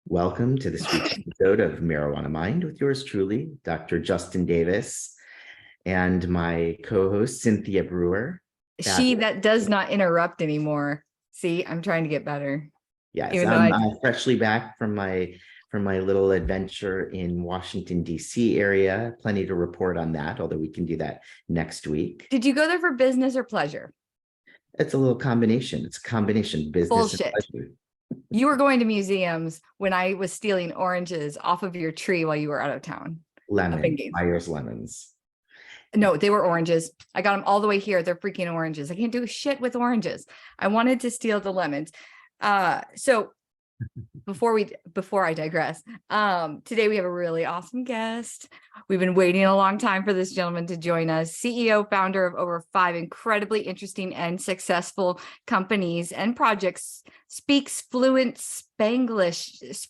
Welcome to this week's episode of Marijuana Mind with yours truly, Dr. Justin Davis, and my co-host, Cynthia Brewer. She that does not interrupt anymore. See, I'm trying to get better. Yes, Even though I'm freshly back from my little adventure in Washington, D.C. area. Plenty to report on that, although we can do that next week. Did you go there for business or pleasure? It's a little combination. It's a combination, business Bullshit. and pleasure. You were going to museums when I was stealing oranges off of your tree while you were out of town. Lemons, Myers lemons. No, they were oranges. I got them all the way here. They're freaking oranges. I can't do shit with oranges. I wanted to steal the lemons. So before I digress, today we have a really awesome guest. We've been waiting a long time for this gentleman to join us. CEO, founder of over 5 incredibly interesting and successful companies and projects, speaks fluent Spanish-ish.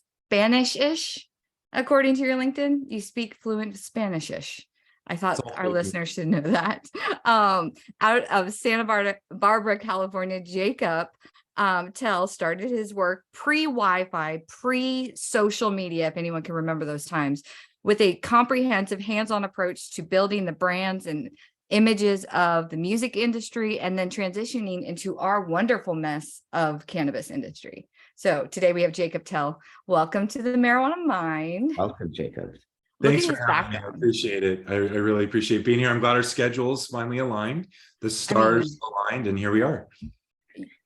According to your LinkedIn, you speak fluent Spanish-ish. I thought our listeners should know that. Out of Santa Barbara, California, Jacob Tell started his work pre-Wi-Fi, pre-social media, if anyone can remember those times, with a comprehensive hands-on approach to building the brands and images of the music industry, and then transitioning into our wonderful mess of cannabis industry. So today we have Jacob Tell. Welcome to the Marijuana Mind. Welcome, Jacob. Thanks for having me. I appreciate it. I really appreciate being here. I'm glad our schedules finally aligned. The stars aligned, and here we are.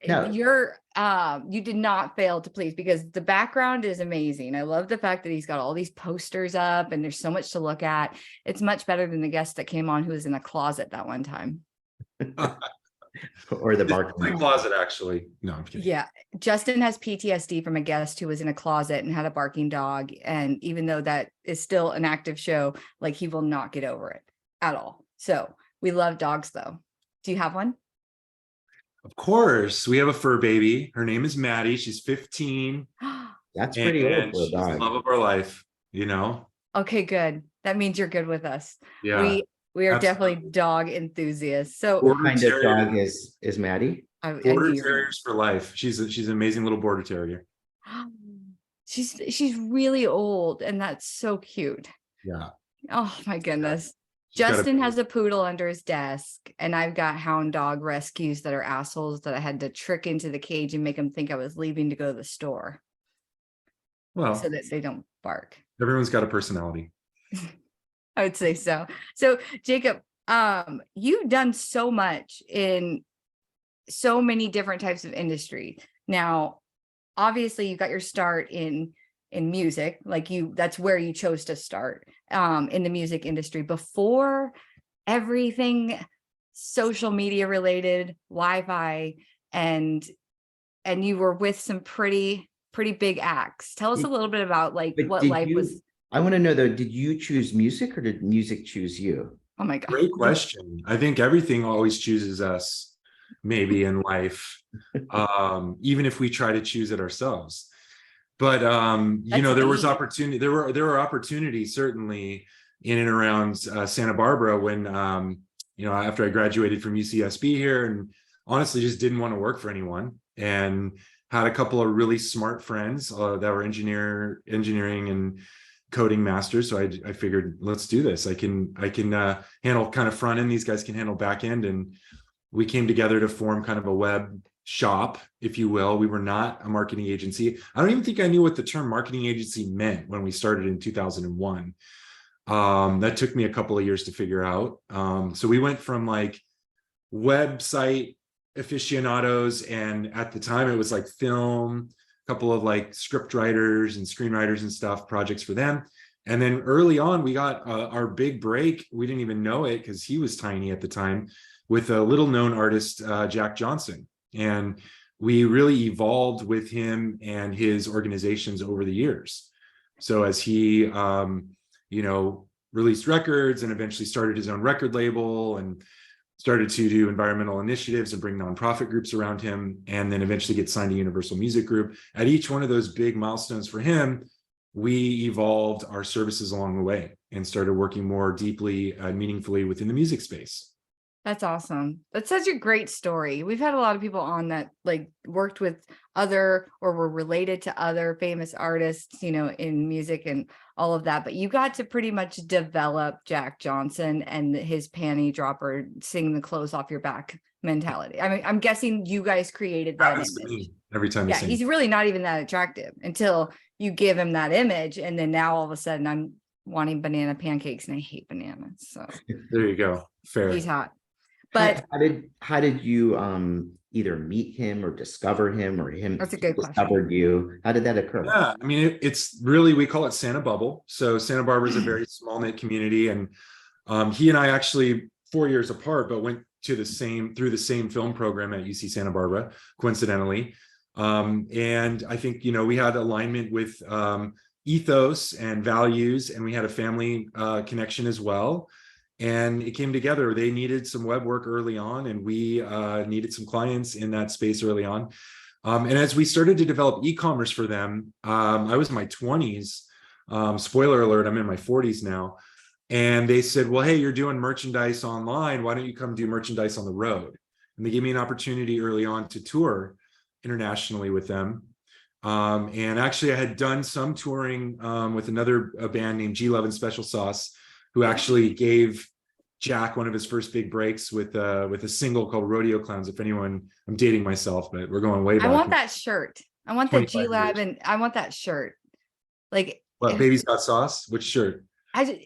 No. You did not fail to please, because the background is amazing. I love the fact that he's got all these posters up and there's so much to look at. It's much better than the guest that came on who was in a closet that one time. Or the bar closet, actually. No, I'm kidding. Yeah. Justin has PTSD from a guest who was in a closet and had a barking dog. And even though that is still an active show, like, he will not get over it at all. So we love dogs, though. Do you have one? Of course. We have a fur baby. Her name is Maddie. She's 15. That's pretty old for a dog. She's the love of our life, you know? Okay, good. That means you're good with us. Yeah. We are definitely dog enthusiasts. So what kind of dog is Maddie? Border terriers for life. She's an amazing little border terrier. She's really old, and that's so cute. Yeah. Oh my goodness. Justin has a poodle under his desk, and I've got hound dog rescues that are assholes that I had to trick into the cage and make them think I was leaving to go to the store. Well, so that they don't bark. Everyone's got a personality. I would say so. So Jacob, you've done so much in so many different types of industry. Now, obviously you got your start in music, that's where you chose to start, in the music industry before everything social media related, Wi-Fi, and you were with some pretty big acts. Tell us a little bit about what life was. I want to know though, did you choose music or did music choose you? Oh my God. Great question. I think everything always chooses us, maybe, in life, even if we try to choose it ourselves. But there was opportunity. There were opportunities certainly in and around Santa Barbara when after I graduated from UCSB here, and honestly just didn't want to work for anyone, and had a couple of really smart friends that were engineering and coding masters. So I figured, let's do this. I can handle kind of front end. These guys can handle back end, and we came together to form kind of a web shop, if you will. We were not a marketing agency. I don't even think I knew what the term marketing agency meant when we started in 2001. That took me a couple of years to figure out. So we went from website aficionados, and at the time it was film, a couple of script writers and screenwriters and stuff, projects for them. And then early on we got our big break. We didn't even know it because he was tiny at the time, with a little known artist, Jack Johnson. And we really evolved with him and his organizations over the years. So as he, released records and eventually started his own record label and started to do environmental initiatives and bring nonprofit groups around him, and then eventually get signed to Universal Music Group. At each one of those big milestones for him, we evolved our services along the way and started working more deeply and meaningfully within the music space. That's awesome. That's such a great story. We've had a lot of people on that like worked with other or were related to other famous artists, in music and all of that. But you got to pretty much develop Jack Johnson and his panty dropper, sing the clothes off your back mentality. I mean, I'm guessing you guys created that Happens to image. me every time you Yeah, sing. he's really not even that attractive until you give him that image. And then now all of a sudden I'm wanting banana pancakes and I hate bananas. So There you go. Fair. he's hot. But how did you either meet him or discover him, or him that's a good discovered you? How did that occur? Yeah, I mean, it's really, we call it Santa Bubble. So Santa Barbara is a very small knit community, and he and I actually 4 years apart, but went to through the same film program at UC Santa Barbara, coincidentally. And I think, we had alignment with ethos and values, and we had a family connection as well. And it came together. They needed some web work early on, and we needed some clients in that space early on. And as we started to develop e-commerce for them, I was in my 20s. Spoiler alert, I'm in my 40s now. And they said, well, hey, you're doing merchandise online. Why don't you come do merchandise on the road? And they gave me an opportunity early on to tour internationally with them. And actually, I had done some touring with a band named G Love and Special Sauce, who actually gave Jack one of his first big breaks with a single called Rodeo Clowns. If anyone, I'm dating myself, but we're going way back. I want that shirt. I want the G Lab, years. and I want that shirt. Like, What, Baby's Got Sauce? Which shirt?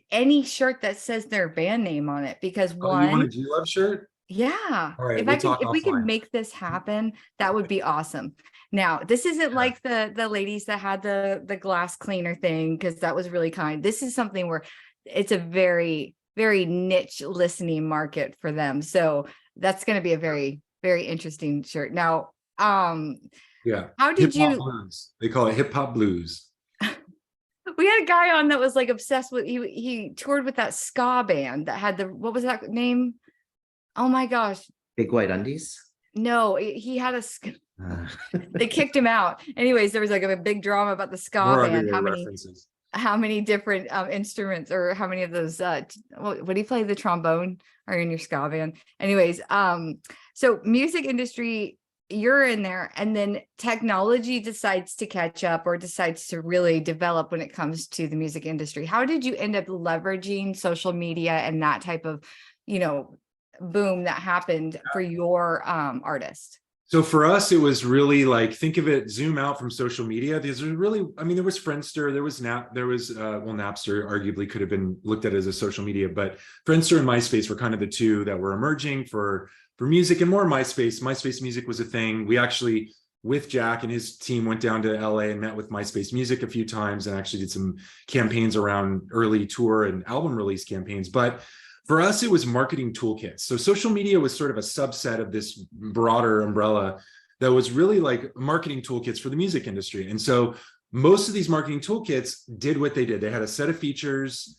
Any shirt that says their band name on it, because You want a G Love shirt? yeah. All right, If we can make this happen, that would be awesome. Now, this isn't like the ladies that had the glass cleaner thing, because that was really kind. This is something where it's a very, very niche listening market for them. So that's going to be a very, very interesting shirt. Now, yeah. How did hip-hop blues. They call it hip hop blues. We had a guy on that was like obsessed with, he toured with that ska band that had what was that name? Oh my gosh. Big White Undies? No, he had they kicked him out. Anyways, there was like a big drama about the ska band. How many different instruments, or how many of those what do you play, the trombone, are in your ska band? Anyways, so music industry, you're in there, and then technology decides to catch up or decides to really develop when it comes to the music industry. How did you end up leveraging social media and that type of, boom that happened for your artist? So for us, it was really like, think of it, zoom out from social media. These are really, I mean, there was Friendster, there was Napster arguably could have been looked at as a social media, but Friendster and MySpace were kind of the two that were emerging for music, and more MySpace. MySpace Music was a thing. We actually, with Jack and his team, went down to LA and met with MySpace Music a few times and actually did some campaigns around early tour and album release campaigns. But for us, it was marketing toolkits. So social media was sort of a subset of this broader umbrella that was really like marketing toolkits for the music industry. And so most of these marketing toolkits did what they did. They had a set of features,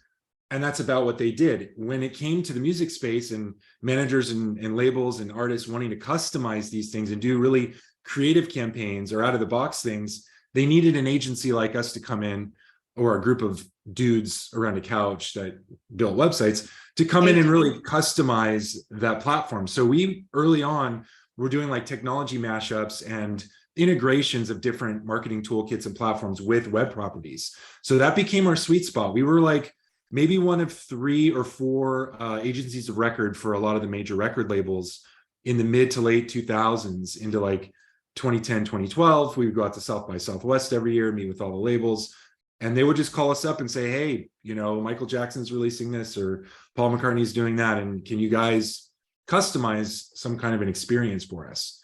and that's about what they did. When it came to the music space and managers and labels and artists wanting to customize these things and do really creative campaigns or out of the box things, they needed an agency like us to come in, or a group of dudes around a couch that built websites, to come in and really customize that platform. So we early on were doing like technology mashups and integrations of different marketing toolkits and platforms with web properties. So that became our sweet spot. We were like maybe one of 3 or 4 agencies of record for a lot of the major record labels in the mid to late 2000s into like 2010, 2012. We would go out to South by Southwest every year, meet with all the labels. And they would just call us up and say, hey, Michael Jackson's releasing this, or Paul McCartney's doing that, and can you guys customize some kind of an experience for us?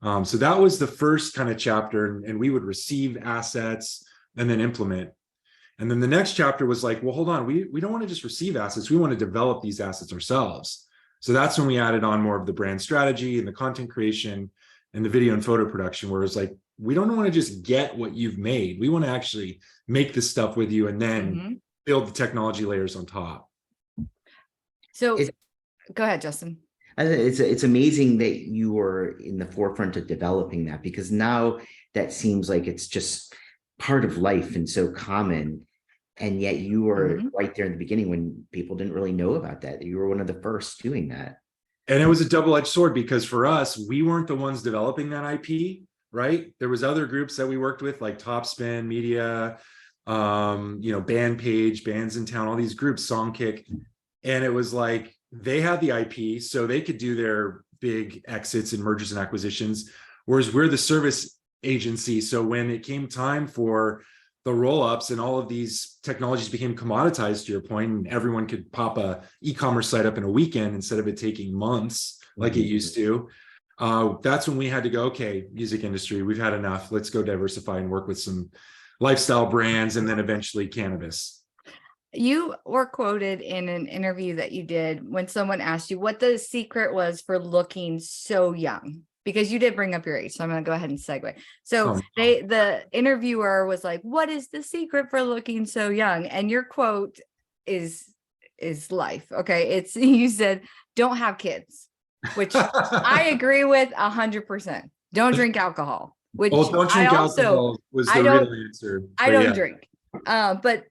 So that was the first kind of chapter, and we would receive assets and then implement. And then the next chapter was like, well, hold on, we don't want to just receive assets, we want to develop these assets ourselves. So that's when we added on more of the brand strategy and the content creation and the video and photo production, where it's like, we don't want to just get what you've made. We want to actually make this stuff with you and then build the technology layers on top. So go ahead, Justin. It's amazing that you were in the forefront of developing that, because now that seems like it's just part of life and so common. And yet you were right there in the beginning when people didn't really know about that. You were one of the first doing that. And it was a double-edged sword because for us, we weren't the ones developing that IP, right? There was other groups that we worked with, like Topspin Media, Bandpage, Bands in Town, all these groups, Songkick. And it was like they had the IP, so they could do their big exits and mergers and acquisitions, whereas we're the service agency. So when it came time for the roll-ups and all of these technologies became commoditized, to your point, and everyone could pop a e-commerce site up in a weekend instead of it taking months like it used to. That's when we had to go, okay, music industry, we've had enough. Let's go diversify and work with some lifestyle brands and then eventually cannabis. You were quoted in an interview that you did when someone asked you what the secret was for looking so young, because you did bring up your age. So I'm going to go ahead and segue. So the interviewer was like, what is the secret for looking so young? And your quote is life. Okay. You said, don't have kids, which I agree with 100%. Don't drink alcohol, which don't drink alcohol was the real answer. I don't drink. But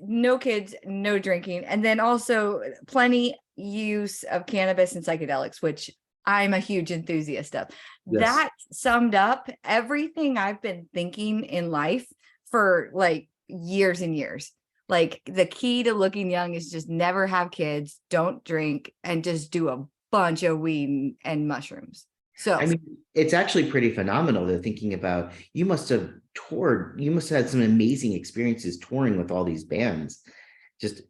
no kids, no drinking. And then also plenty use of cannabis and psychedelics, which I'm a huge enthusiast of. Yes. That summed up everything I've been thinking in life for like years and years. Like the key to looking young is just never have kids, don't drink, and just do a bunch of weed and mushrooms. So I mean, it's actually pretty phenomenal. They're thinking about, you must have toured, you must have had some amazing experiences touring with all these bands. Just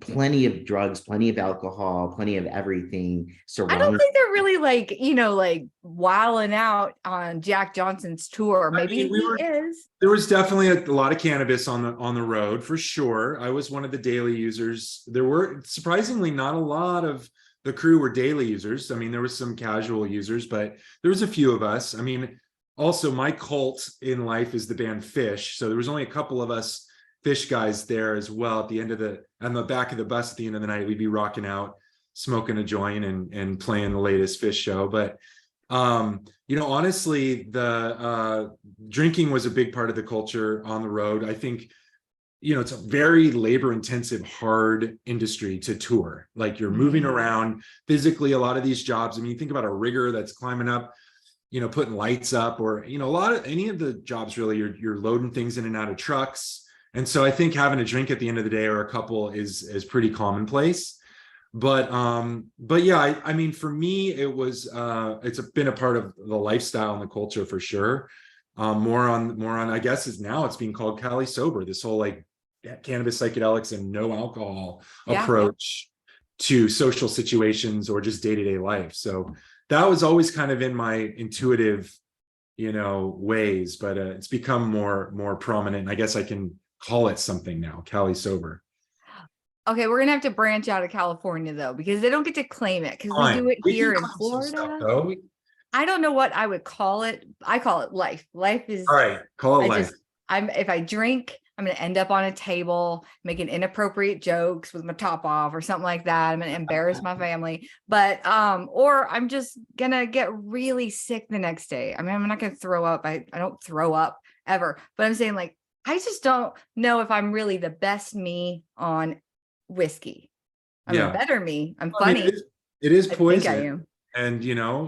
plenty of drugs, plenty of alcohol, plenty of everything. I don't think they're really like wilding out on Jack Johnson's tour. Maybe is. There was definitely a lot of cannabis on the road for sure. I was one of the daily users. There were surprisingly not a lot of the crew were daily users. I mean, there was some casual users, but there was a few of us. I mean, also my cult in life is the band Fish. So there was only a couple of us Fish guys there as well. At the end of on the back of the bus at the end of the night, we'd be rocking out, smoking a joint and playing the latest Fish show. But honestly, the drinking was a big part of the culture on the road. I think it's a very labor intensive, hard industry to tour. Like you're moving around physically, a lot of these jobs. I mean, you think about a rigger that's climbing up, putting lights up, or, any of the jobs really, you're loading things in and out of trucks. And so I think having a drink at the end of the day or a couple is pretty commonplace. But yeah, I mean, for me, it was, it's been a part of the lifestyle and the culture for sure. More on, I guess it's being called Cali sober, this whole like cannabis, psychedelics, and no alcohol approach to social situations or just day-to-day life. So that was always kind of in my intuitive, ways, but it's become more prominent. I guess I can call it something now, Cali sober. Okay, we're gonna have to branch out of California though, because they don't get to claim it because we do it here in Florida. I don't know what I would call it. I call it life. Life is all right. Call it life. If I drink, I'm going to end up on a table making inappropriate jokes with my top off or something like that. I'm going to embarrass my family, but or I'm just going to get really sick the next day. I mean, I'm not going to throw up. I don't throw up ever, but I'm saying like I just don't know if I'm really the best me on whiskey. I'm a better me. I'm funny. It is poison. I think I am. And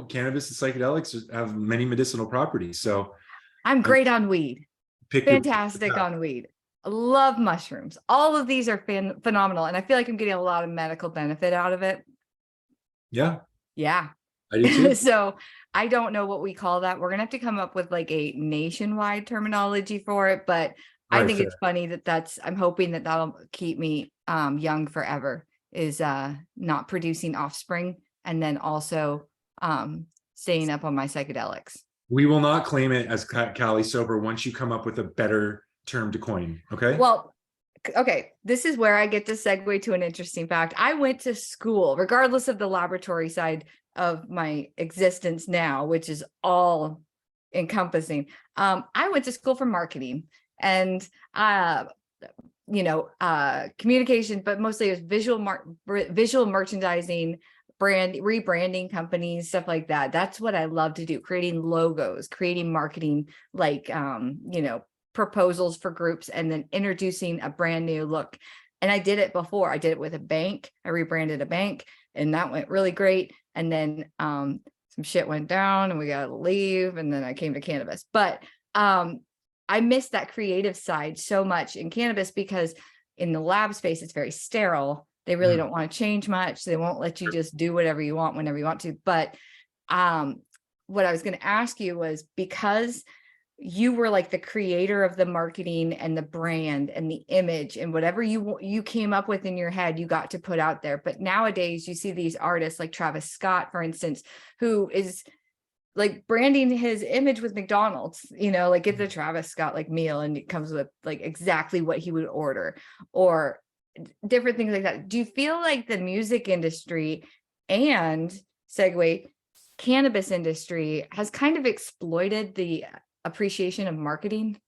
cannabis and psychedelics have many medicinal properties. So I'm great on weed. Fantastic on weed. I love mushrooms. All of these are phenomenal. And I feel like I'm getting a lot of medical benefit out of it. Yeah. Yeah. I do too. So I don't know what we call that. We're going to have to come up with like a nationwide terminology for it. But I think it's funny I'm hoping that'll keep me young forever, is not producing offspring. And then also staying up on my psychedelics. We will not claim it as Cali sober once you come up with a better term to coin. Okay. Well, okay. This is where I get to segue to an interesting fact. I went to school, regardless of the laboratory side of my existence now, which is all encompassing. I went to school for marketing and communication, but mostly it was visual merchandising, rebranding companies, stuff like that. That's what I love to do, creating logos, creating marketing, like proposals for groups, and then introducing a brand new look. And I did it before. I did it with a bank. I rebranded a bank and that went really great. And then some shit went down and we got to leave. And then I came to cannabis. But I miss that creative side so much in cannabis, because in the lab space, it's very sterile. They really don't want to change much. They won't let you just do whatever you want whenever you want to. But what I was going to ask you was, because you were like the creator of the marketing and the brand and the image, and whatever you came up with in your head, you got to put out there. But nowadays you see these artists like Travis Scott, for instance, who is like branding his image with McDonald's, like it's a Travis Scott like meal, and it comes with like exactly what he would order, or different things like that. Do you feel like the music industry and segue cannabis industry has kind of exploited the appreciation of marketing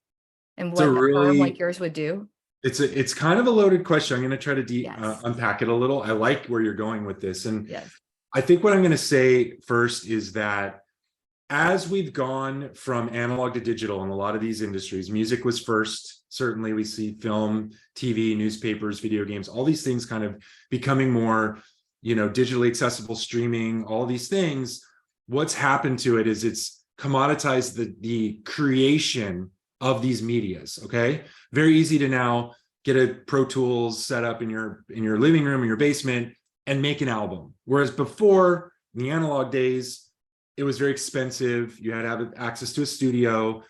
and what a firm like yours would do? It's kind of a loaded question. I'm going to try to Yes. unpack it a little. I like where you're going with this. And Yes. I think what I'm going to say first is that as we've gone from analog to digital in a lot of these industries, music was first. Certainly we see film, TV, newspapers, video games, all these things kind of becoming more, digitally accessible, streaming, all these things. What's happened to it is it's commoditized the creation of these medias. Okay, very easy to now get a Pro Tools set up in your living room, in your basement, and make an album. Whereas before, in the analog days, it was very expensive. You had to have access to a studio.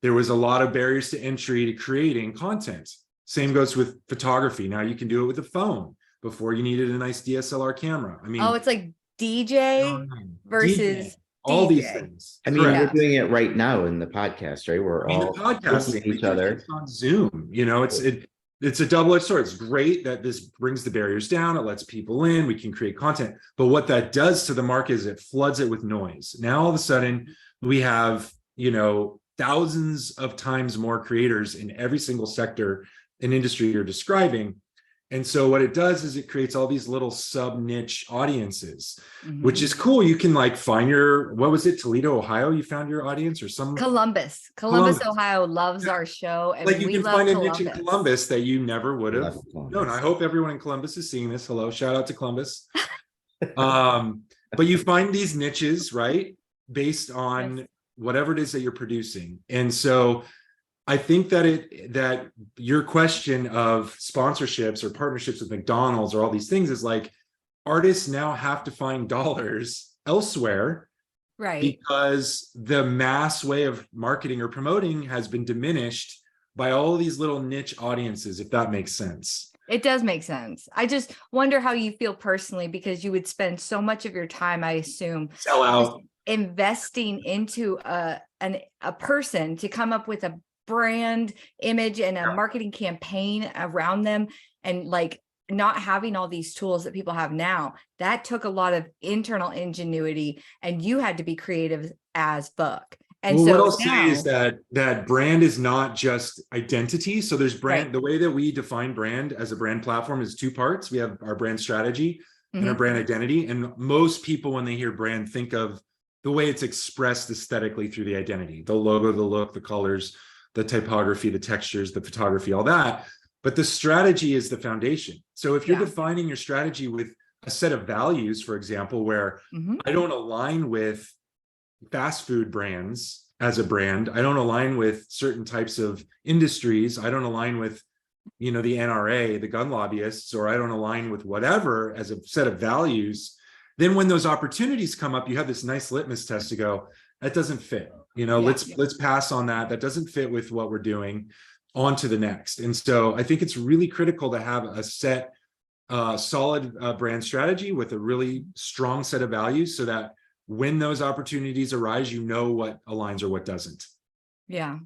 There was a lot of barriers to entry to creating content. Same goes with photography. Now you can do it with a phone. Before, you needed a nice DSLR camera. I mean, it's like DJ versus DJ, all these things. I mean, we're doing it right now in the podcast, right? We're all listening to each other on Zoom. It's a double-edged sword. It's great that this brings the barriers down. It lets people in. We can create content. But what that does to the market is it floods it with noise. Now, all of a sudden, we have, thousands of times more creators in every single sector and industry you're describing. And so what it does is it creates all these little sub-niche audiences, which is cool. You can like find what was it, Toledo, Ohio? You found your audience, or some Columbus, Ohio loves our show. And like you we can love find a Columbus. niche in Columbus that you never would have known. I hope everyone in Columbus is seeing this. Hello, shout out to Columbus. But you find these niches, right? Based on whatever it is that you're producing. And so I think that your question of sponsorships or partnerships with McDonald's or all these things is like, artists now have to find dollars elsewhere, right? Because the mass way of marketing or promoting has been diminished by all these little niche audiences, if that makes sense. It does make sense. I just wonder how you feel personally, because you would spend so much of your time, I assume, sell out, investing into a person to come up with a brand image and a marketing campaign around them, and like not having all these tools that people have now. That took a lot of internal ingenuity, and you had to be creative as fuck. And well, so what I'll say is that brand is not just identity. So there's brand, the way that we define brand as a brand platform is two parts. We have our brand strategy and our brand identity. And most people, when they hear brand, think of the way it's expressed aesthetically through the identity, the logo, the look, the colors, the typography, the textures, the photography, all that. But the strategy is the foundation. So if you're defining your strategy with a set of values, for example, where I don't align with fast food brands as a brand, I don't align with certain types of industries, I don't align with, the NRA, the gun lobbyists, or I don't align with whatever as a set of values, then when those opportunities come up, you have this nice litmus test to go, that doesn't fit. Let's pass on that. That doesn't fit with what we're doing. On to the next. And so I think it's really critical to have a set, solid brand strategy with a really strong set of values, so that when those opportunities arise, you know what aligns or what doesn't. Yeah.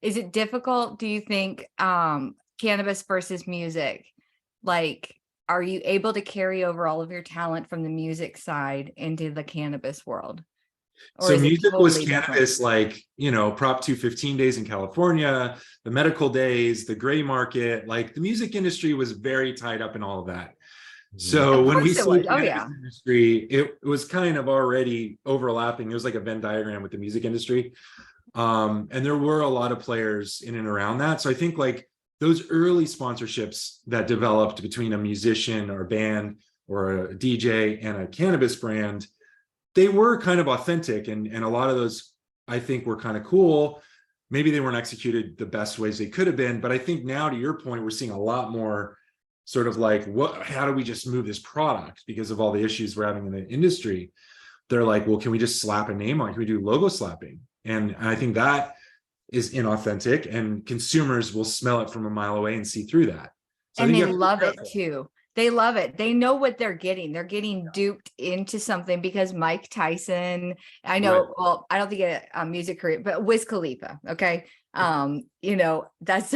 Is it difficult, do you think, cannabis versus music? Like, are you able to carry over all of your talent from the music side into the cannabis world? Or so music was cannabis, like, Prop 215 days in California, the medical days, the gray market, like the music industry was very tied up in all of that. So when we see cannabis industry, it was kind of already overlapping. It was like a Venn diagram with the music industry. And there were a lot of players in and around that. So I think like those early sponsorships that developed between a musician or band or a DJ and a cannabis brand, they were kind of authentic, and a lot of those I think were kind of cool. Maybe they weren't executed the best ways they could have been, but I think now, to your point, we're seeing a lot more sort of like, how do we just move this product because of all the issues we're having in the industry? They're like, well, can we just slap a name on it? Can we do logo slapping? And I think that is inauthentic, and consumers will smell it from a mile away and see through that. So and they love it too. They love it. They know what they're getting. They're getting duped into something because Mike Tyson, I know, Right. well, I don't think a music career, but Wiz Khalifa. Okay. You know, that's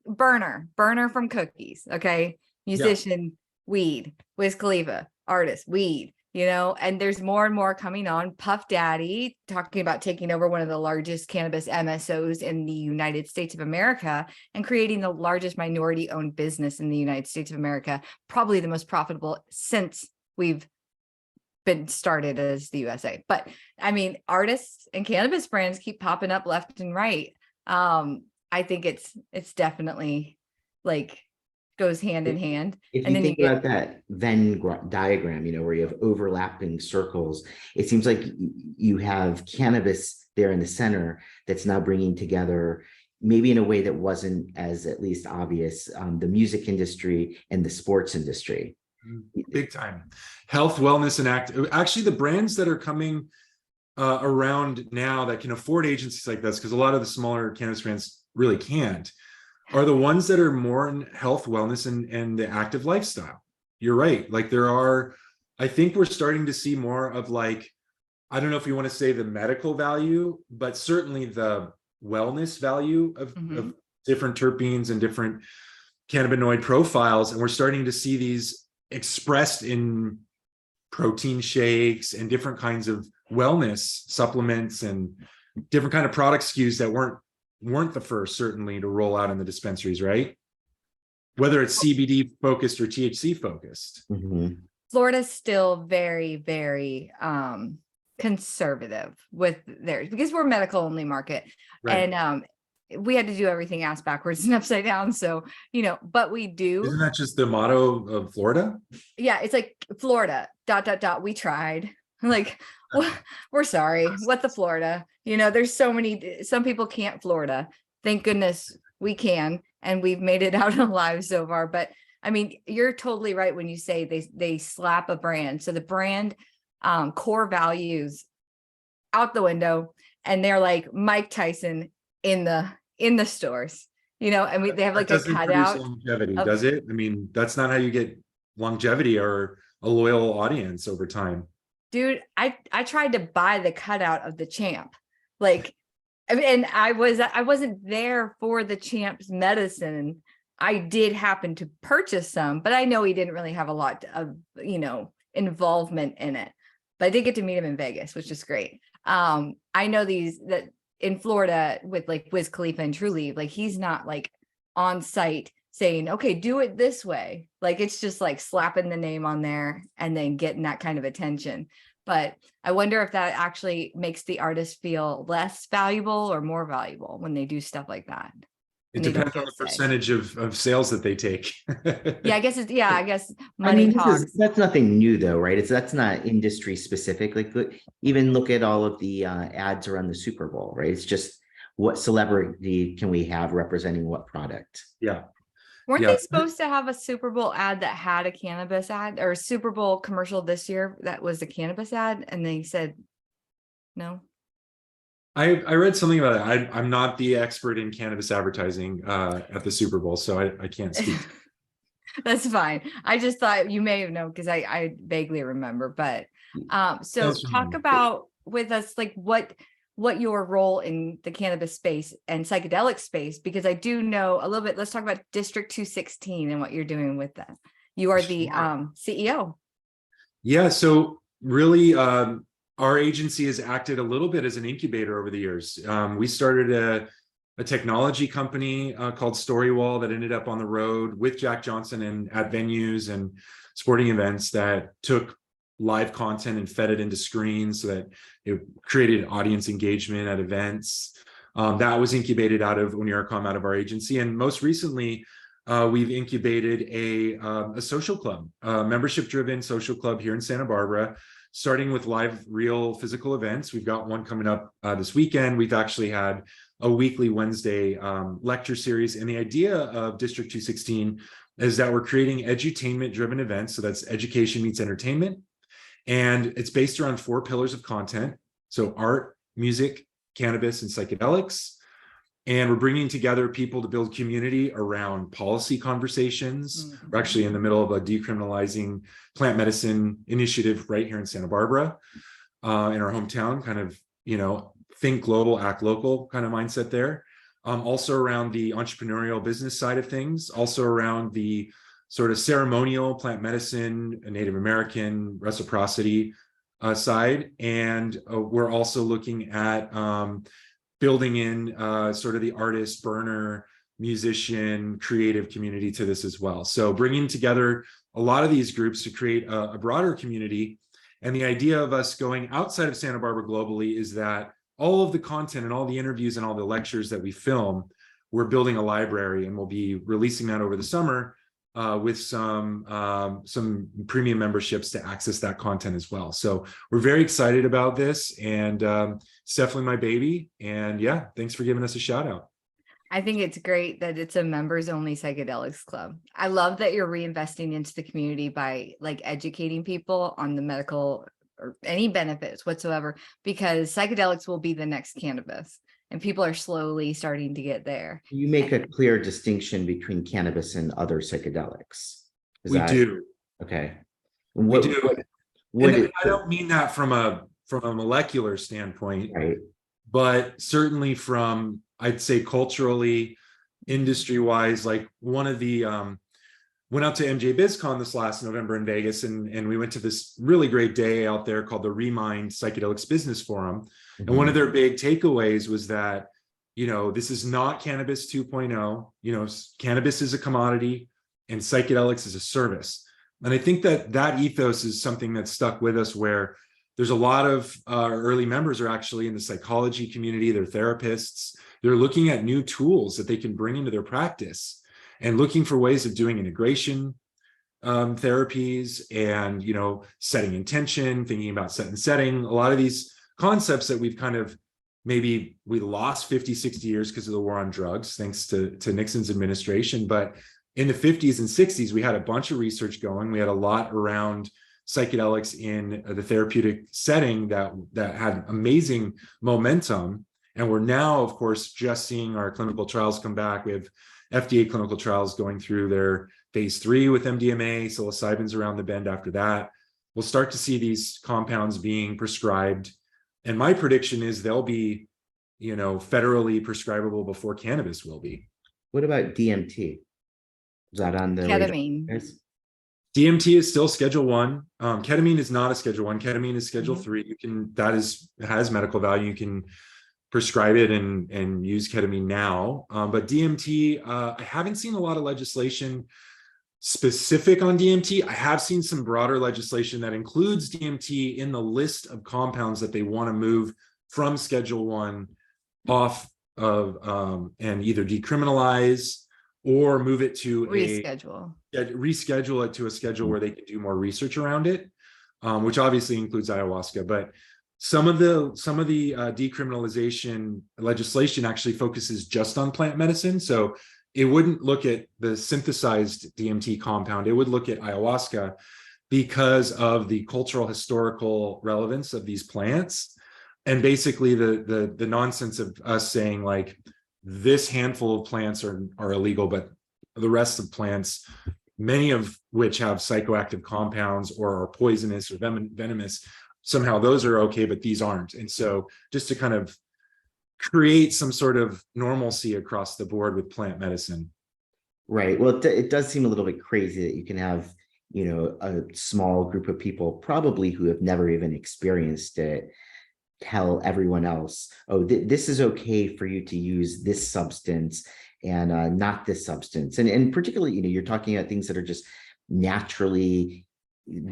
burner from Cookies. Okay. Musician, weed, Wiz Khalifa, artist, weed, you know, and there's more and more coming on. Puff Daddy talking about taking over one of the largest cannabis MSOs in the United States of America and creating the largest minority owned business in the United States of America, probably the most profitable since we've been started as the USA. But I mean, artists and cannabis brands keep popping up left and right. I think it's definitely like goes hand in hand. If And you then think you get about that diagram, you know, where you have overlapping circles, it seems like you have cannabis there in the center that's now bringing together, maybe in a way that wasn't as at least obvious, the music industry and the sports industry. Big time. Health, wellness, and actually the brands that are coming around now that can afford agencies like this, because a lot of the smaller cannabis brands really can't, are the ones that are more in health, wellness, and the active lifestyle. You're right. Like I think we're starting to see more of like, I don't know if you want to say the medical value, but certainly the wellness value of different terpenes and different cannabinoid profiles. And we're starting to see these expressed in protein shakes and different kinds of wellness supplements and different kind of product SKUs that weren't the first, certainly, to roll out in the dispensaries, right? Whether it's CBD focused or THC focused. Florida's still very, very conservative with theirs because we're medical only market. Right. And we had to do everything ass backwards and upside down. So, you know, but we do. Isn't that just the motto of Florida? Yeah, it's like Florida, ... We tried. Like, we're sorry. What the Florida? You know, there's some people can't Florida. Thank goodness we can. And we've made it out alive so far. But I mean, you're totally right when you say they slap a brand. So the brand core values out the window, and they're like Mike Tyson in the stores, you know, and they have like a cutout. Longevity, does it? I mean, that's not how you get longevity or a loyal audience over time. Dude, I tried to buy the cutout of the champ. Like, I mean, and I wasn't there for the champ's medicine. I did happen to purchase some, but I know he didn't really have a lot of, you know, involvement in it. But I did get to meet him in Vegas, which is great. I know that in Florida with like Wiz Khalifa and Truly, like he's not like on site saying, okay, do it this way. Like it's just like slapping the name on there and then getting that kind of attention. But I wonder if that actually makes the artist feel less valuable or more valuable when they do stuff like that. It depends on the percentage of sales that they take. Yeah, I guess money talks. That's nothing new though, right? That's not industry specific. Like even look at all of the ads around the Super Bowl, right? It's just what celebrity can we have representing what product? Yeah. Weren't they supposed to have a Super Bowl ad that had a cannabis ad, or a Super Bowl commercial this year that was a cannabis ad? And they said no. I read something about it. I'm not the expert in cannabis advertising at the Super Bowl, so I can't speak. That's fine. I just thought you may have known because I vaguely remember. But so talk about with us like what your role in the cannabis space and psychedelic space, because I do know a little bit. Let's talk about District 216 and what you're doing with that. You are the CEO. Yeah. So really, our agency has acted a little bit as an incubator over the years. We started a technology company called Storywall that ended up on the road with Jack Johnson and at venues and sporting events that took live content and fed it into screens so that it created audience engagement at events. That was incubated out of Uniricom, out of our agency. And most recently, we've incubated a social club, a membership-driven social club here in Santa Barbara, starting with live, real physical events. We've got one coming up this weekend. We've actually had a weekly Wednesday lecture series. And the idea of District 216 is that we're creating edutainment-driven events. So that's education meets entertainment. And it's based around 4 pillars of content. So art, music, cannabis, and psychedelics. And we're bringing together people to build community around policy conversations. We're actually in the middle of a decriminalizing plant medicine initiative right here in Santa Barbara, in our hometown, kind of, think global, act local kind of mindset there. Also around the entrepreneurial business side of things, also around the sort of ceremonial plant medicine, Native American reciprocity side. And we're also looking at building in sort of the artist, burner, musician, creative community to this as well. So bringing together a lot of these groups to create a broader community. And the idea of us going outside of Santa Barbara globally is that all of the content and all the interviews and all the lectures that we film, we're building a library, and we'll be releasing that over the summer with some premium memberships to access that content as well. So we're very excited about this, and it's definitely my baby. And yeah, thanks for giving us a shout out. I think it's great that it's a members only psychedelics club. I love that you're reinvesting into the community by educating people on the medical or any benefits whatsoever, because psychedelics will be the next cannabis. And people are slowly starting to get there. You make a clear distinction between cannabis and other psychedelics. We do. Okay. We do. I don't mean that from a molecular standpoint, right, but certainly from, I'd say, culturally, industry-wise. Like one of the went out to MJ BizCon this last November in Vegas, and we went to this really great day out there called the Remind Psychedelics Business Forum. And one of their big takeaways was that, this is not cannabis 2.0. Cannabis is a commodity and psychedelics is a service. And I think that ethos is something that's stuck with us, where there's a lot of early members are actually in the psychology community. They're therapists. They're looking at new tools that they can bring into their practice and looking for ways of doing integration therapies and, setting intention, thinking about set and setting. A lot of these concepts that we've kind of, maybe we lost 50, 60 years because of the war on drugs, thanks to Nixon's administration. But in the 50s and 60s, we had a bunch of research going. We had a lot around psychedelics in the therapeutic setting that had amazing momentum. And we're now, of course, just seeing our clinical trials come back. We have FDA clinical trials going through their phase 3 with MDMA, psilocybin's around the bend after that. We'll start to see these compounds being prescribed. And my prediction is they'll be, federally prescribable before cannabis will be. What about DMT? Is that on the ketamine? DMT is still Schedule 1. Ketamine is not a Schedule 1. Ketamine is Schedule 3. Has medical value. You can prescribe it and use ketamine now. But DMT, I haven't seen a lot of legislation specific on DMT. I have seen some broader legislation that includes DMT in the list of compounds that they want to move from Schedule 1 off of and either decriminalize or move it to reschedule it to a schedule where they can do more research around it, which obviously includes ayahuasca. But some of the decriminalization legislation actually focuses just on plant medicine. So it wouldn't look at the synthesized DMT compound. It would look at ayahuasca because of the cultural historical relevance of these plants. And basically the nonsense of us saying like this handful of plants are illegal, but the rest of plants, many of which have psychoactive compounds or are poisonous or venomous, somehow those are okay, but these aren't. And so just to kind of create some sort of normalcy across the board with plant medicine. Right. Well, it does seem a little bit crazy that you can have, a small group of people probably who have never even experienced it tell everyone else, oh, this is okay for you to use this substance and not this substance. And particularly, you're talking about things that are just naturally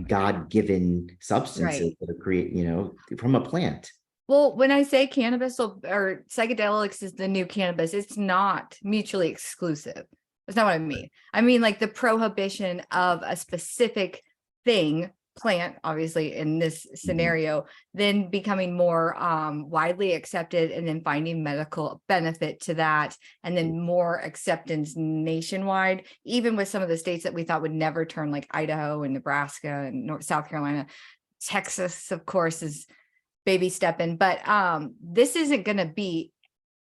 God-given substances right. that are created, from a plant. Well, when I say cannabis or psychedelics is the new cannabis, it's not mutually exclusive. That's not what I mean. I mean, like the prohibition of a specific thing, plant, obviously in this scenario, then becoming more widely accepted, and then finding medical benefit to that, and then more acceptance nationwide, even with some of the states that we thought would never turn, like Idaho and Nebraska and South Carolina. Texas, of course, is baby stepping, but this isn't going to be,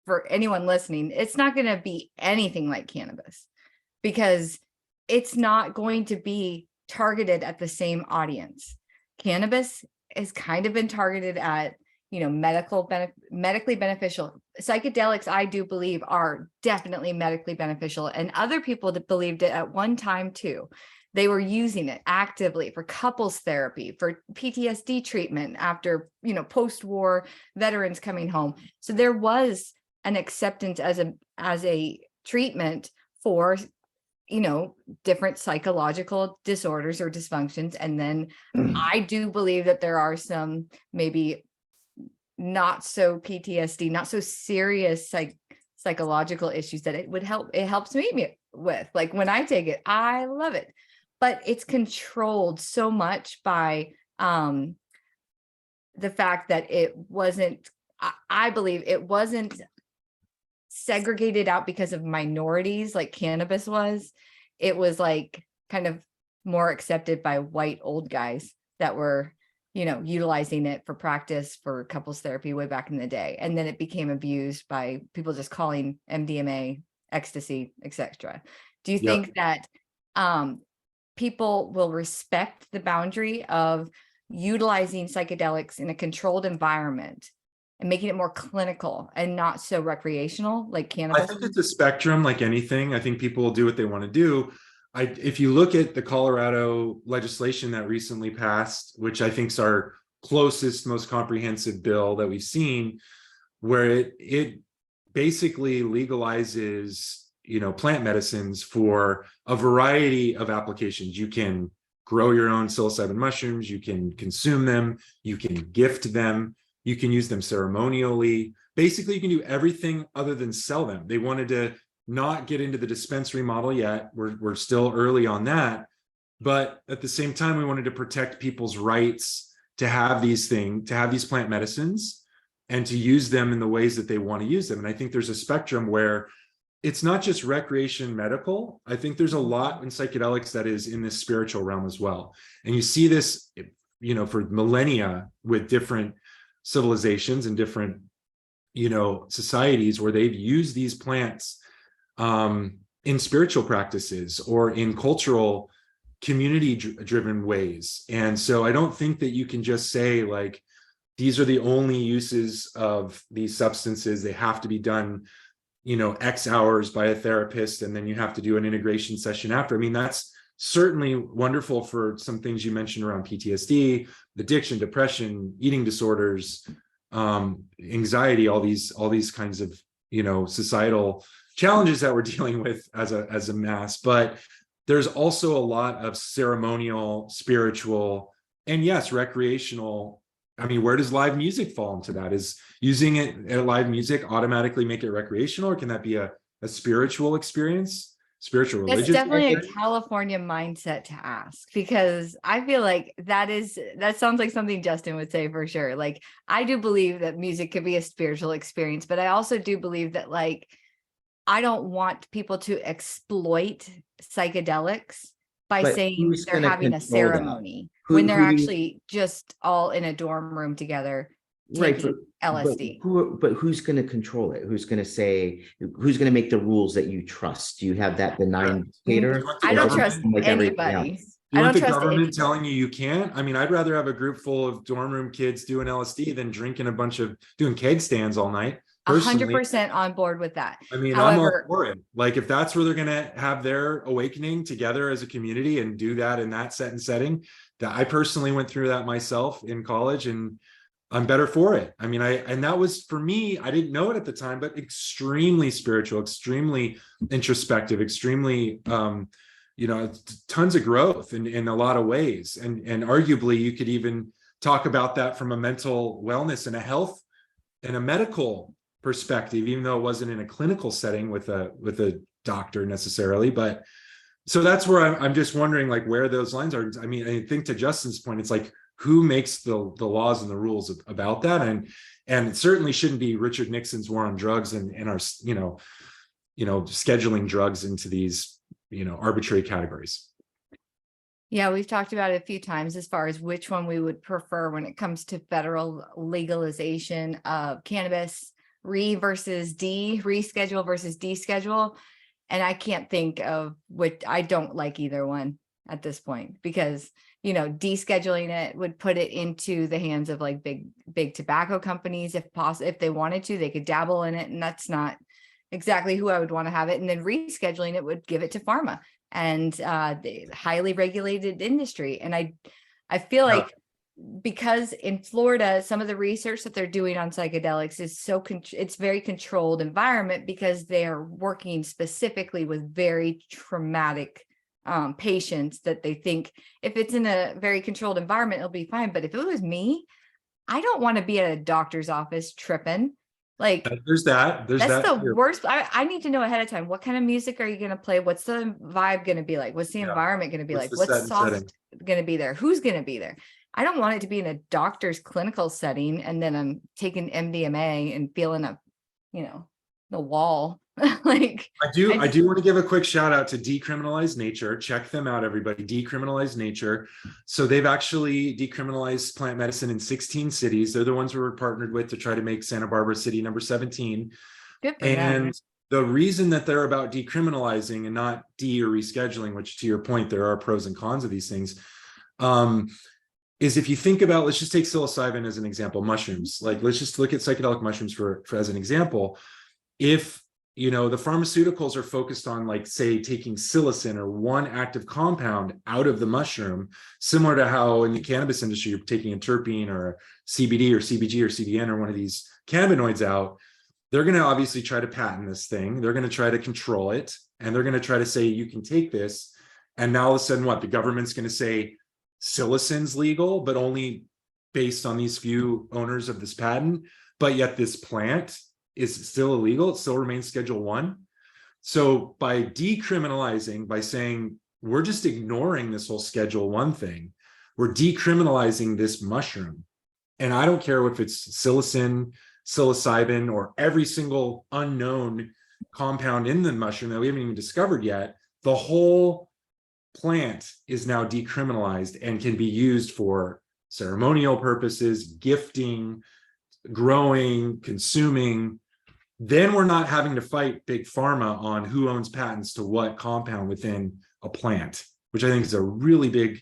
for anyone listening, it's not going to be anything like cannabis, because it's not going to be targeted at the same audience. Cannabis has kind of been targeted at, medically beneficial. Psychedelics, I do believe, are definitely medically beneficial, and other people that believed it at one time too. They were using it actively for couples therapy, for PTSD treatment after, post-war veterans coming home. So there was an acceptance as a treatment for, different psychological disorders or dysfunctions. And then I do believe that there are some maybe not so PTSD, not so serious psychological issues that it helps me with. Like when I take it, I love it. But it's controlled so much by the fact that it wasn't, I believe it wasn't segregated out because of minorities like cannabis was. It was like kind of more accepted by white old guys that were, utilizing it for practice for couples therapy way back in the day. And then it became abused by people just calling MDMA, ecstasy, etc. Do you think that people will respect the boundary of utilizing psychedelics in a controlled environment and making it more clinical and not so recreational like cannabis? I think it's a spectrum like anything. I think people will do what they want to do. If you look at the Colorado legislation that recently passed, which I think is our closest, most comprehensive bill that we've seen, where it basically legalizes plant medicines for a variety of applications. You can grow your own psilocybin mushrooms, you can consume them, you can gift them, you can use them ceremonially. Basically, you can do everything other than sell them. They wanted to not get into the dispensary model yet. We're still early on that. But at the same time, we wanted to protect people's rights to have these plant medicines and to use them in the ways that they want to use them. And I think there's a spectrum where it's not just recreation medical. I think there's a lot in psychedelics that is in this spiritual realm as well. And you see this, for millennia with different civilizations and different, societies where they've used these plants in spiritual practices or in cultural community driven ways. And so I don't think that you can just say like, these are the only uses of these substances. They have to be done X hours by a therapist, and then you have to do an integration session after. I mean, that's certainly wonderful for some things you mentioned around PTSD, addiction, depression, eating disorders, anxiety, all these kinds of, societal challenges that we're dealing with as a mass. But there's also a lot of ceremonial, spiritual, and yes, recreational. I mean, where does live music fall into that? Is using it at live music automatically make it recreational, or can that be a spiritual experience, spiritual religious? That's definitely a California mindset to ask, because I feel like that sounds like something Justin would say for sure. Like, I do believe that music could be a spiritual experience, but I also do believe that, like, I don't want people to exploit psychedelics by saying they're having a ceremony when they're actually just all in a dorm room together taking LSD. But who's going to control it? Who's going to say, who's going to make the rules that you trust? You have that benign dictator. I don't trust anybody. You want the government telling you can't? I mean, I'd rather have a group full of dorm room kids doing LSD than doing keg stands all night. 100% on board with that. I mean, I'm all for it. Like, if that's where they're going to have their awakening together as a community and do that in that setting, that I personally went through that myself in college, and I'm better for it. I mean, and that was, for me, I didn't know it at the time, but extremely spiritual, extremely introspective, extremely, tons of growth in a lot of ways. And arguably you could even talk about that from a mental wellness and a health and a medical perspective, even though it wasn't in a clinical setting with a doctor necessarily. But so that's where I'm just wondering, like, where those lines are. I mean, I think to Justin's point, it's like, who makes the laws and the rules about that? And it certainly shouldn't be Richard Nixon's war on drugs and our, scheduling drugs into these, arbitrary categories. Yeah, we've talked about it a few times as far as which one we would prefer when it comes to federal legalization of cannabis, reschedule versus deschedule. And I can't think of what, I don't like either one at this point, because, descheduling it would put it into the hands of like big tobacco companies. If possible, if they wanted to, they could dabble in it. And that's not exactly who I would want to have it. And then rescheduling it would give it to pharma and the highly regulated industry. And I feel like, because in Florida, some of the research that they're doing on psychedelics is it's very controlled environment, because they are working specifically with very traumatic patients that they think if it's in a very controlled environment, it'll be fine. But if it was me, I don't want to be at a doctor's office tripping. Like, that's the worst. I need to know ahead of time, what kind of music are you going to play? What's the vibe going to be like? What's the environment going to be like? What's soft going to be there? Who's going to be there? I don't want it to be in a doctor's clinical setting and then I'm taking MDMA and feeling the wall. Like, I do want to give a quick shout out to Decriminalize Nature. Check them out, everybody. Decriminalize Nature. So they've actually decriminalized plant medicine in 16 cities. They're the ones we were partnered with to try to make Santa Barbara city number 17. Good for and them. The reason that they're about decriminalizing and not or rescheduling, which to your point, there are pros and cons of these things, is if you think about, let's just take psilocybin as an example, mushrooms. Like, let's just look at psychedelic mushrooms for as an example. If the pharmaceuticals are focused on, like, say, taking psilocin or one active compound out of the mushroom, similar to how in the cannabis industry you're taking a terpene or CBD or CBG or CBN or one of these cannabinoids out, they're going to obviously try to patent this thing. They're going to try to control it, and they're going to try to say you can take this. And now all of a sudden, what? The government's going to say psilocin's legal, but only based on these few owners of this patent. But yet this plant is still illegal. It still remains Schedule 1. So by decriminalizing, by saying we're just ignoring this whole Schedule 1 thing, we're decriminalizing this mushroom. And I don't care if it's psilocin, psilocybin, or every single unknown compound in the mushroom that we haven't even discovered yet. The whole plant is now decriminalized and can be used for ceremonial purposes, gifting, growing, consuming. Then we're not having to fight big pharma on who owns patents to what compound within a plant, which I think is a really big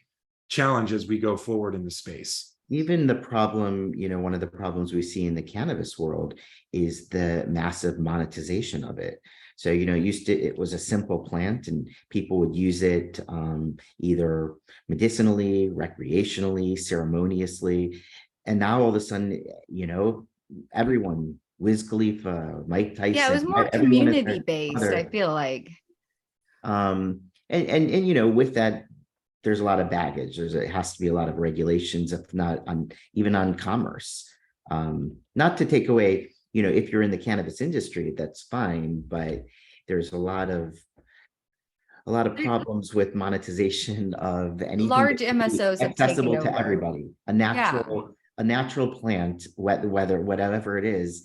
challenge as we go forward in the space. Even the problem, one of the problems we see in the cannabis world is the massive monetization of it. So, it was a simple plant and people would use it either medicinally, recreationally, ceremoniously. And now all of a sudden, everyone, Wiz Khalifa, Mike Tyson. Yeah, it was more community based, I feel like. And with that, there's a lot of baggage. It has to be a lot of regulations, if not even on commerce. Not to take away, if you're in the cannabis industry, that's fine, but there's a lot of problems with monetization of anything. Large MSOs accessible to everybody. A natural plant, whatever it is.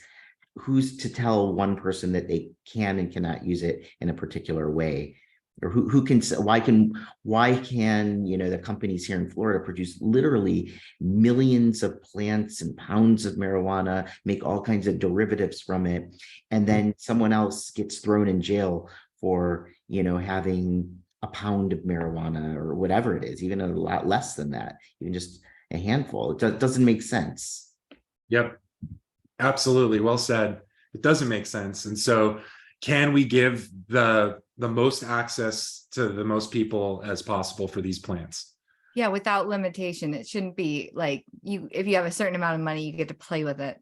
Who's to tell one person that they can and cannot use it in a particular way? Or why can the companies here in Florida produce literally millions of plants and pounds of marijuana, make all kinds of derivatives from it, and then someone else gets thrown in jail for having a pound of marijuana or whatever it is, even a lot less than that, even just a handful. It doesn't make sense. Yep, absolutely, well said. It doesn't make sense. And so can we give the most access to the most people as possible for these plants? Yeah, without limitation. It shouldn't be like if you have a certain amount of money, you get to play with it.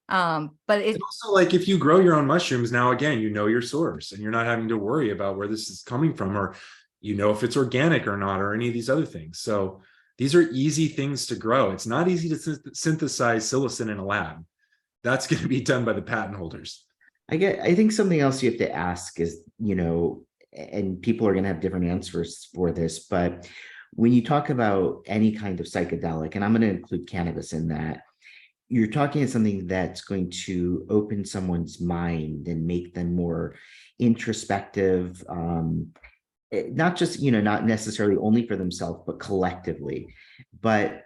But it's also like, if you grow your own mushrooms, now again, your source and you're not having to worry about where this is coming from, or if it's organic or not, or any of these other things. So these are easy things to grow. It's not easy to synthesize psilocin in a lab. that's going to be done by the patent holders. I think something else you have to ask is, and people are going to have different answers for this, but when you talk about any kind of psychedelic, and I'm going to include cannabis in that, you're talking about something that's going to open someone's mind and make them more introspective, not just, not necessarily only for themselves, but collectively. But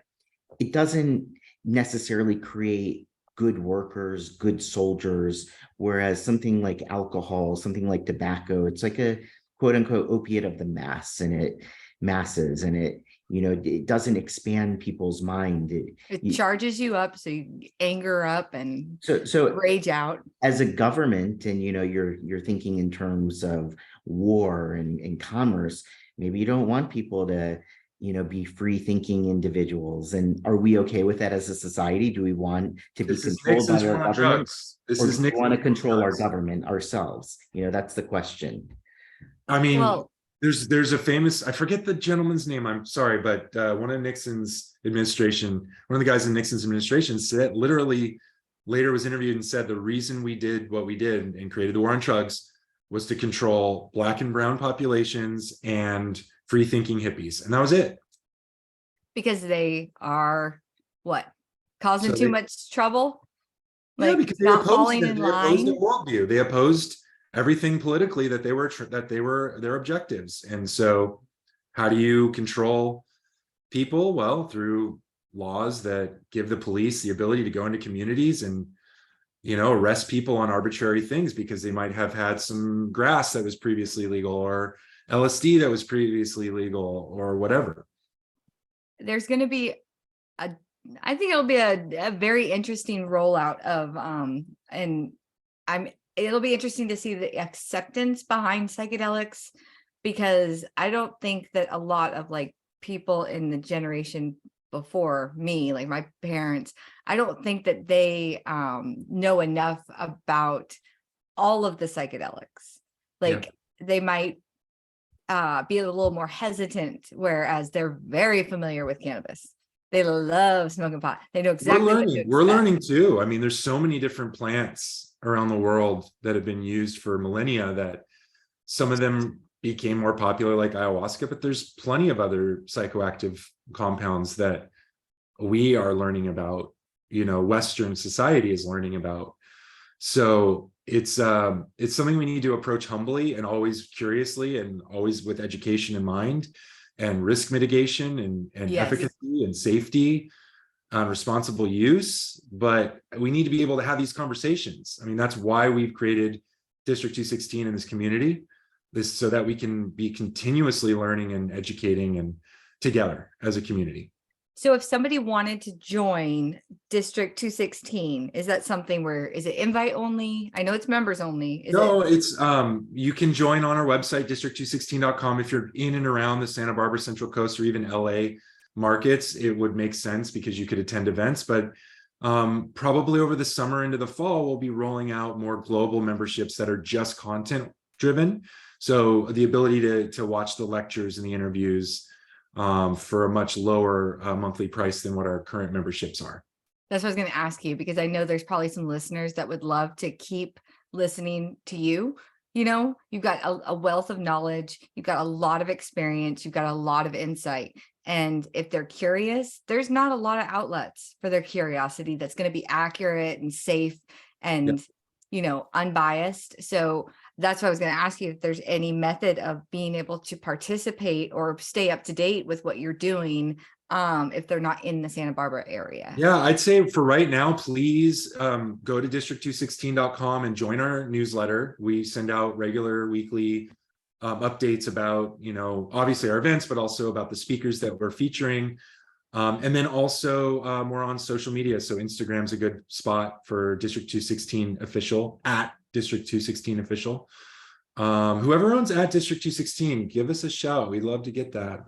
it doesn't necessarily create good workers, good soldiers, whereas something like alcohol, something like tobacco, it's like a quote unquote opiate of the masses, and it doesn't expand people's mind. It charges you up, so you anger up and so rage out. As a government, and you're thinking in terms of war and commerce, maybe you don't want people to be free thinking individuals. And are we okay with that as a society? Do we want to be controlled by our government? Or do we want to control our government ourselves? That's the question. I mean, there's a famous, I forget the gentleman's name, I'm sorry, but one of Nixon's administration, one of the guys in Nixon's administration said, literally later was interviewed and said, the reason we did what we did and created the war on drugs was to control Black and brown populations and free thinking hippies. And that was it. Because they are what? Causing too much trouble? Yeah, because they not opposed falling in line. Their worldview. They opposed everything politically that they were their objectives. And so how do you control people? Well, through laws that give the police the ability to go into communities and arrest people on arbitrary things because they might have had some grass that was previously legal or LSD that was previously legal or whatever. There's going to be I think it'll be a very interesting rollout of it'll be interesting to see the acceptance behind psychedelics, because I don't think that a lot of people in the generation before me, like my parents, I don't think that they know enough about all of the psychedelics. They might be a little more hesitant, whereas they're very familiar with cannabis. They love smoking pot. They know exactly what to expect. We're learning too. I mean, there's so many different plants around the world that have been used for millennia that some of them became more popular, like ayahuasca, but there's plenty of other psychoactive compounds that we are learning about, Western society is learning about. So it's something we need to approach humbly and always curiously and always with education in mind and risk mitigation and Yes. efficacy and safety, responsible use. But we need to be able to have these conversations. I mean, that's why we've created District 216 in this community, so that we can be continuously learning and educating and together as a community. So if somebody wanted to join District 216, is that something is it invite only? I know it's members only. It's you can join on our website, district216.com. If you're in and around the Santa Barbara Central Coast or even LA markets, it would make sense because you could attend events. But probably over the summer into the fall, we'll be rolling out more global memberships that are just content driven. So the ability to watch the lectures and the interviews for a much lower monthly price than what our current memberships are. That's what I was going to ask you, because I know there's probably some listeners that would love to keep listening to you. You've got a wealth of knowledge, you've got a lot of experience, you've got a lot of insight. And if they're curious, there's not a lot of outlets for their curiosity that's going to be accurate and safe and, unbiased. So that's what I was going to ask you, if there's any method of being able to participate or stay up to date with what you're doing, if they're not in the Santa Barbara area. Yeah, I'd say for right now, please go to district216.com and join our newsletter. We send out regular weekly updates about, obviously our events, but also about the speakers that we're featuring. And then also more on social media. So Instagram's a good spot for District 216 official, at District 216 official. Whoever owns at District 216, give us a shout. We'd love to get that.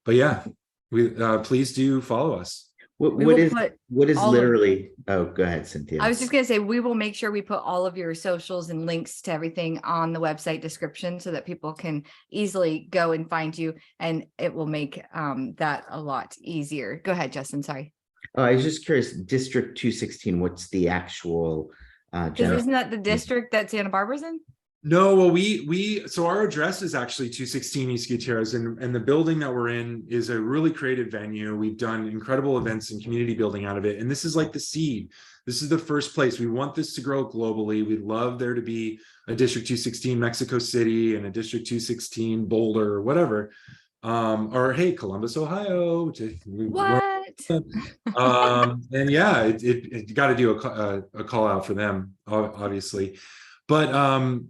But yeah, we please do follow us. What is literally? Oh, go ahead, Cynthia. I was just going to say, we will make sure we put all of your socials and links to everything on the website description so that people can easily go and find you, and it will make that a lot easier. Go ahead, Justin. Sorry. Oh, I was just curious, District 216, what's the actual Because general? isn't that the district that Santa Barbara's in? No, well, so our address is actually 216 East Gutierrez, and the building that we're in is a really creative venue. We've done incredible events and community building out of it. And this is like the seed. This is the first place. We want this to grow globally. We'd love there to be a District 216 Mexico City and a District 216 Boulder or whatever. Or hey, Columbus, Ohio. What? And yeah, it got to do a call out for them, obviously. But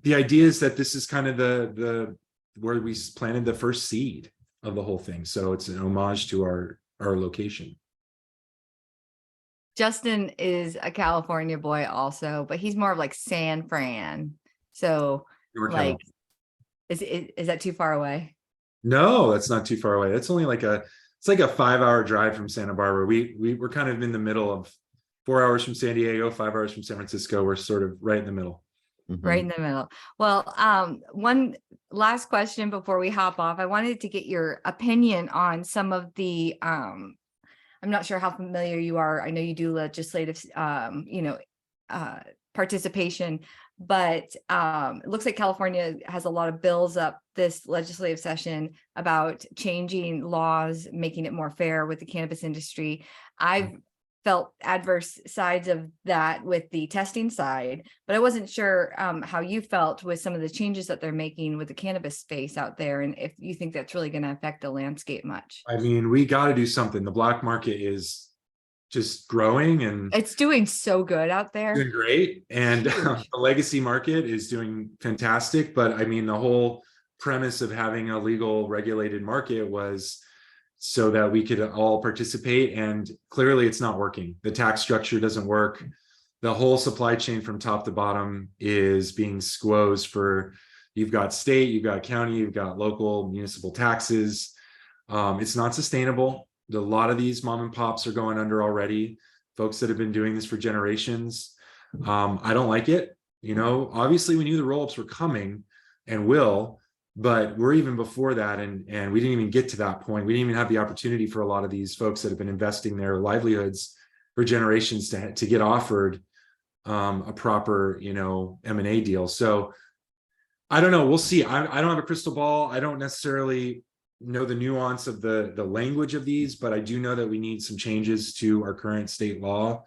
the idea is that this is kind of the where we planted the first seed of the whole thing. So it's an homage to our location. Justin is a California boy also, but he's more of like San Fran. So like, is that too far away? No, that's not too far away. It's only like it's like a 5-hour drive from Santa Barbara. We're kind of in the middle of 4 hours from San Diego, 5 hours from San Francisco. We're sort of right in the middle. Right in the middle. Well, one last question before we hop off. I wanted to get your opinion on some of the, I'm not sure how familiar you are. I know you do legislative, participation, but it looks like California has a lot of bills up this legislative session about changing laws, making it more fair with the cannabis industry. I've felt adverse sides of that with the testing side, but I wasn't sure how you felt with some of the changes that they're making with the cannabis space out there, and if you think that's really going to affect the landscape much. I mean, we got to do something. The black market is just growing, and it's doing so good out there. Doing great, and the legacy market is doing fantastic. But I mean, the whole premise of having a legal regulated market was so that we could all participate, and clearly it's not working. The tax structure doesn't work. The whole supply chain from top to bottom is being squozed for, you've got state, you've got county, you've got local municipal taxes. It's not sustainable. A lot of these mom and pops are going under already, folks that have been doing this for generations. I don't like it. Obviously we knew the roll-ups were coming and will, but we're even before that, and we didn't even get to that point. We didn't even have the opportunity for a lot of these folks that have been investing their livelihoods for generations to get offered a proper M&A deal. So I don't know, we'll see. I don't have a crystal ball. I don't necessarily know the nuance of the language of these, but I do know that we need some changes to our current state law.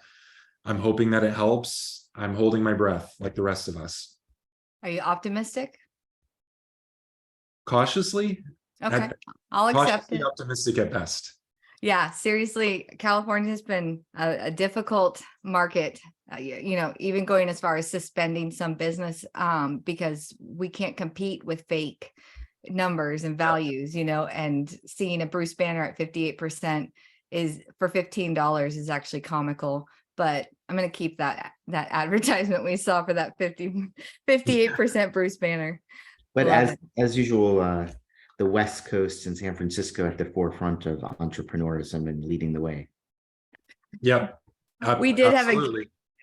I'm hoping that it helps. I'm holding my breath like the rest of us. Are you optimistic? Cautiously. Okay, I'll accept it. Optimistic at best. Yeah, seriously, California has been a difficult market, even going as far as suspending some business because we can't compete with fake numbers and values, and seeing a Bruce banner at 58% is for $15 is actually comical. But I'm going to keep that advertisement we saw for that 58% Bruce banner. But as usual, the West Coast and San Francisco at the forefront of entrepreneurism and leading the way. Yep. We did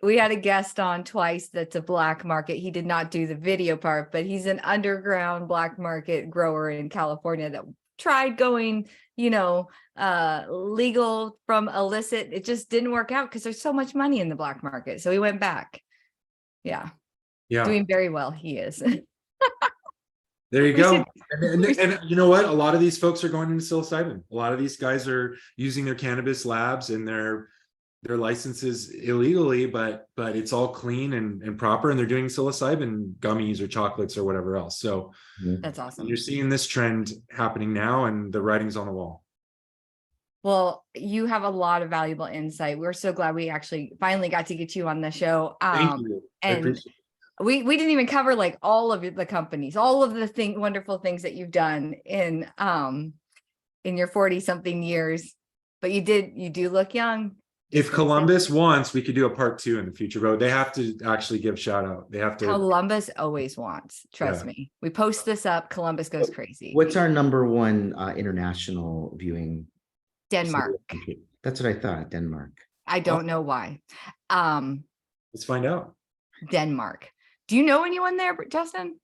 we had a guest on twice that's a black market. He did not do the video part, but he's an underground black market grower in California that tried going, legal from illicit. It just didn't work out because there's so much money in the black market. So he went back. Yeah. Doing very well. He is. There you go. And you know what? A lot of these folks are going into psilocybin. A lot of these guys are using their cannabis labs and their licenses illegally, but it's all clean and proper, and they're doing psilocybin gummies or chocolates or whatever else. So that's awesome. You're seeing this trend happening now, and the writing's on the wall. Well, you have a lot of valuable insight. We're so glad we actually finally got to get you on the show. Thank you. I appreciate it. We didn't even cover like all of the companies, all of the wonderful things that you've done in your 40-something years, but you do look young. If Columbus wants, we could do a part 2 in the future, but they have to actually give shout out. They have to. Columbus always wants, trust me. We post this up, Columbus goes crazy. What's our number one international viewing? Denmark. That's what I thought, Denmark. I don't know why. Let's find out. Denmark. Do you know anyone there, Justin?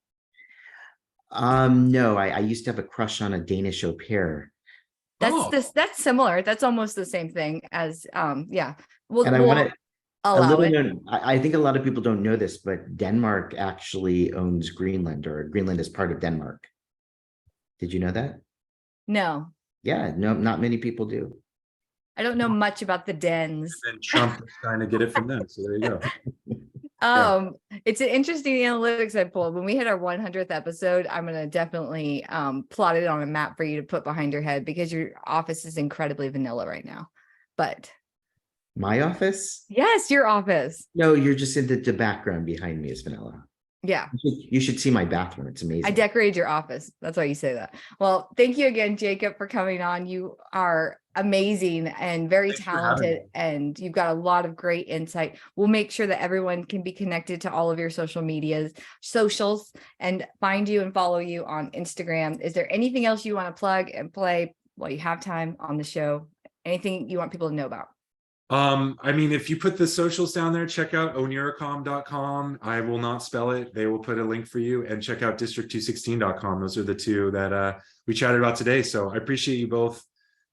No, I used to have a crush on a Danish au pair. Oh. That's similar. That's almost the same thing as, yeah. We'll, And I we'll want to, a allow little it. known, I think a lot of people don't know this, but Denmark actually owns Greenland, or Greenland is part of Denmark. Did you know that? No, Yeah, no, not many people do. I don't know much about the dens. And Trump is trying to get it from them. So there you go. It's an interesting analytics I pulled. When we hit our 100th episode, I'm going to definitely plot it on a map for you to put behind your head, because your office is incredibly vanilla right now. But My office? yes, your office. No, you're just in the background behind me is vanilla. Yeah, You should see my bathroom. It's amazing. I decorated your office. That's why you say that. Well, thank you again, Jacob, for coming on. You are amazing and very Thanks for having talented, me. and you've got a lot of great insight. We'll make sure that everyone can be connected to all of your socials, and find you and follow you on Instagram. Is there anything else you want to plug and play while you have time on the show? Anything you want people to know about? I mean, if you put the socials down there, check out onuricom.com. I will not spell it. They will put a link for you, and check out district216.com. Those are the two that we chatted about today. So I appreciate you both.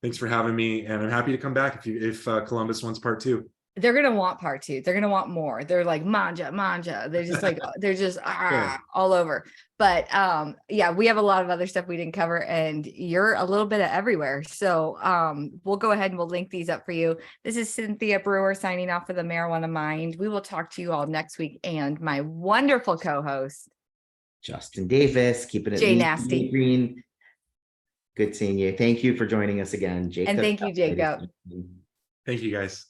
Thanks for having me, and I'm happy to come back if Columbus wants part 2. They're gonna want part 2. They're gonna want more. They're like manja. They're just like all over. But yeah, we have a lot of other stuff we didn't cover, and you're a little bit of everywhere. So we'll go ahead and we'll link these up for you. This is Cynthia Brewer signing off for the Marijuana Mind. We will talk to you all next week, and my wonderful co-host Justin Davis, keeping it Jay lean, Nasty. green. Good seeing you. Thank you for joining us again, Jacob. And thank you, Jacob. Thank you, guys.